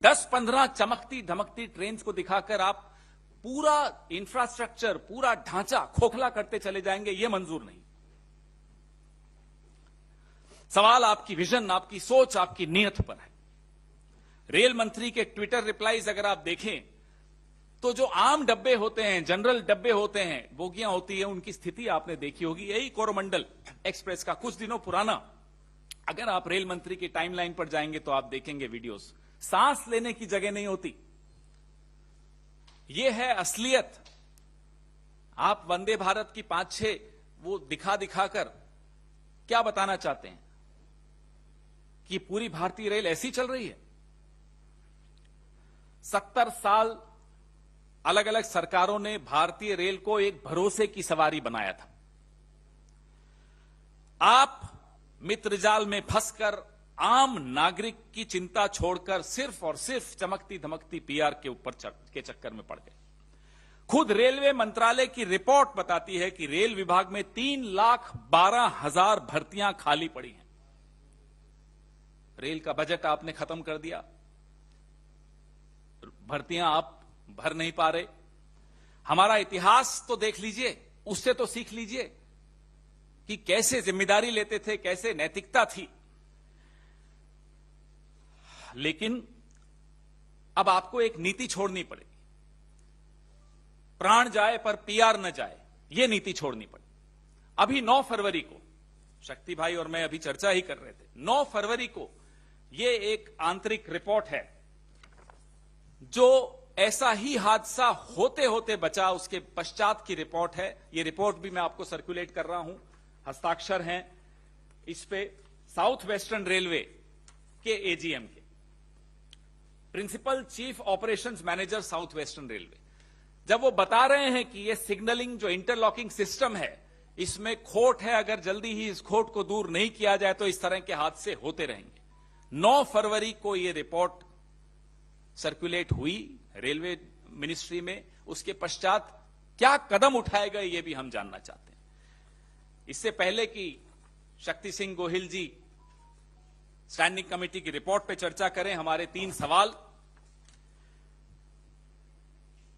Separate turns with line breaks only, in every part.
10-15 चमकती धमकती ट्रेन को दिखाकर आप पूरा इंफ्रास्ट्रक्चर, पूरा ढांचा खोखला करते चले जाएंगे, यह मंजूर नहीं। सवाल आपकी विजन, आपकी सोच, आपकी नीयत पर है। रेल मंत्री के ट्विटर रिप्लाईज अगर आप देखें तो जो आम डब्बे होते हैं, जनरल डब्बे होते हैं, बोगियां होती है, उनकी स्थिति आपने देखी होगी। यही कोरोमंडल एक्सप्रेस का कुछ दिनों पुराना, अगर आप रेल मंत्री की टाइमलाइन पर जाएंगे तो आप देखेंगे वीडियोस, सांस लेने की जगह नहीं होती। यह है असलियत। आप वंदे भारत की 5-6 वो दिखा दिखाकर क्या बताना चाहते हैं कि पूरी भारतीय रेल ऐसी चल रही है? 70 साल अलग अलग सरकारों ने भारतीय रेल को एक भरोसे की सवारी बनाया था। आप मित्रजाल में फंसकर आम नागरिक की चिंता छोड़कर सिर्फ और सिर्फ चमकती धमकती पीआर के ऊपर के चक्कर में पड़ गए। खुद रेलवे मंत्रालय की रिपोर्ट बताती है कि रेल विभाग में 3,12,000 भर्तियां खाली पड़ी हैं। रेल का बजट आपने खत्म कर दिया, भर्तियां आप भर नहीं पा रहे। हमारा इतिहास तो देख लीजिए, उससे तो सीख लीजिए कि कैसे जिम्मेदारी लेते थे, कैसे नैतिकता थी। लेकिन अब आपको एक नीति छोड़नी पड़ेगी। प्राण जाए पर पीआर न जाए, यह नीति छोड़नी पड़ेगी। अभी 9 फरवरी को शक्ति भाई और मैं अभी चर्चा ही कर रहे थे, 9 फरवरी को यह एक आंतरिक रिपोर्ट है जो ऐसा ही हादसा होते होते बचा, उसके पश्चात की रिपोर्ट है। यह रिपोर्ट भी मैं आपको सर्कुलेट कर रहा हूं, हस्ताक्षर हैं इस पे साउथ वेस्टर्न रेलवे के एजीएम के, principal chief operations manager South Western Railway. जब वो बता रहे हैं कि ये सिग्नलिंग जो इंटरलॉकिंग सिस्टम है, इसमें खोट है, अगर जल्दी ही इस खोट को दूर नहीं किया जाए तो इस तरह के हादसे होते रहेंगे। 9 फरवरी को यह रिपोर्ट सर्कुलेट हुई रेलवे मिनिस्ट्री में। उसके पश्चात क्या कदम उठाए गए, यह भी हम जानना चाहते हैं। इससे पहले कि शक्ति सिंह गोहिल जी स्टैंडिंग कमेटी की रिपोर्ट पर चर्चा करें, हमारे 3 सवाल।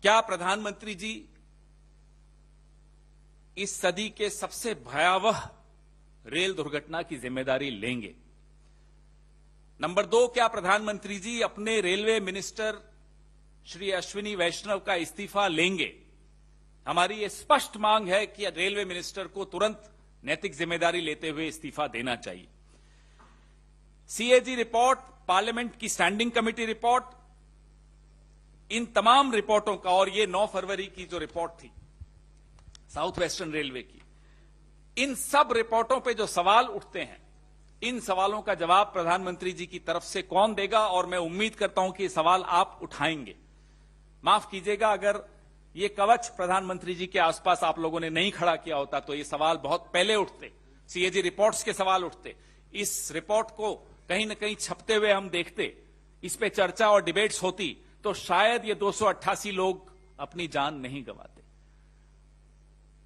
क्या प्रधानमंत्री जी इस सदी के सबसे भयावह रेल दुर्घटना की जिम्मेदारी लेंगे? नंबर 2, क्या प्रधानमंत्री जी अपने रेलवे मिनिस्टर श्री अश्विनी वैष्णव का इस्तीफा लेंगे? हमारी यह स्पष्ट मांग है कि रेलवे मिनिस्टर को तुरंत नैतिक जिम्मेदारी लेते हुए इस्तीफा देना चाहिए। सीएजी रिपोर्ट, पार्लियामेंट की स्टैंडिंग कमेटी रिपोर्ट, इन तमाम रिपोर्टों का, और ये 9 फरवरी की जो रिपोर्ट थी साउथ वेस्टर्न रेलवे की, इन सब रिपोर्टों पे जो सवाल उठते हैं, इन सवालों का जवाब प्रधानमंत्री जी की तरफ से कौन देगा? और मैं उम्मीद करता हूं कि ये सवाल आप उठाएंगे। माफ कीजिएगा, अगर ये कवच प्रधानमंत्री जी के आसपास आप लोगों ने नहीं खड़ा किया होता तो ये सवाल बहुत पहले उठते, सीएजी रिपोर्ट्स के सवाल उठते। इस रिपोर्ट को कहीं ना कहीं छपते हुए हम देखते, इस पे चर्चा और डिबेट्स होती, तो शायद ये 288 लोग अपनी जान नहीं गंवाते।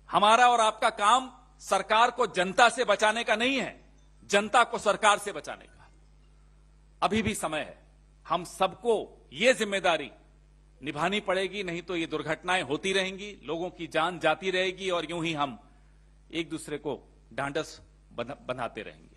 हमारा और आपका काम सरकार को जनता से बचाने का नहीं है, जनता को सरकार से बचाने का। अभी भी समय है, हम सबको यह जिम्मेदारी निभानी पड़ेगी, नहीं तो ये दुर्घटनाएं होती रहेंगी, लोगों की जान जाती रहेगी और यूं ही हम एक दूसरे को ढांढस बंधाते रहेंगे।